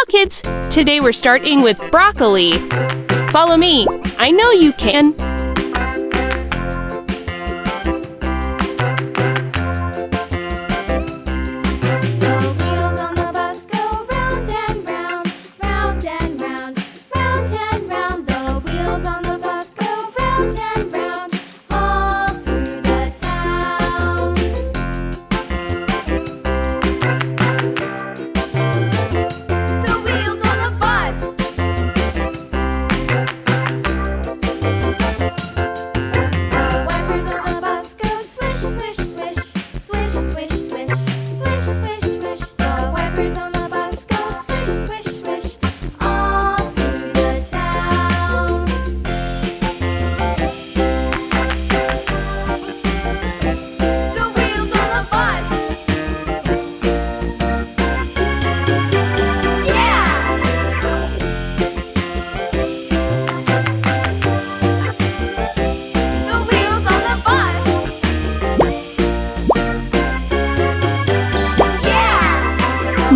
kids! Today we're starting with broccoli. Follow me. I know you can.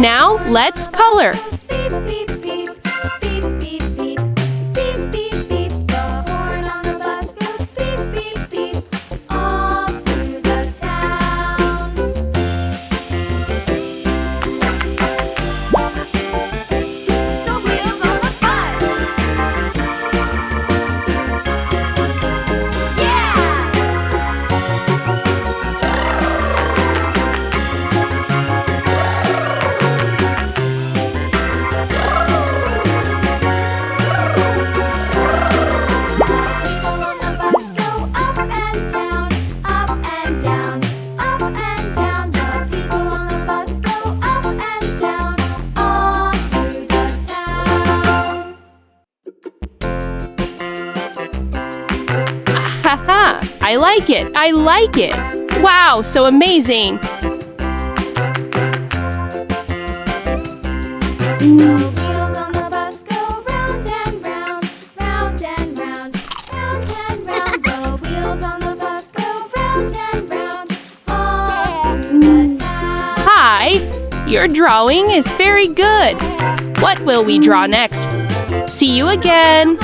Now, let's color. Haha, I like it. I like it. Wow, so amazing. Hi, your drawing is very good. What will we draw next? See you again.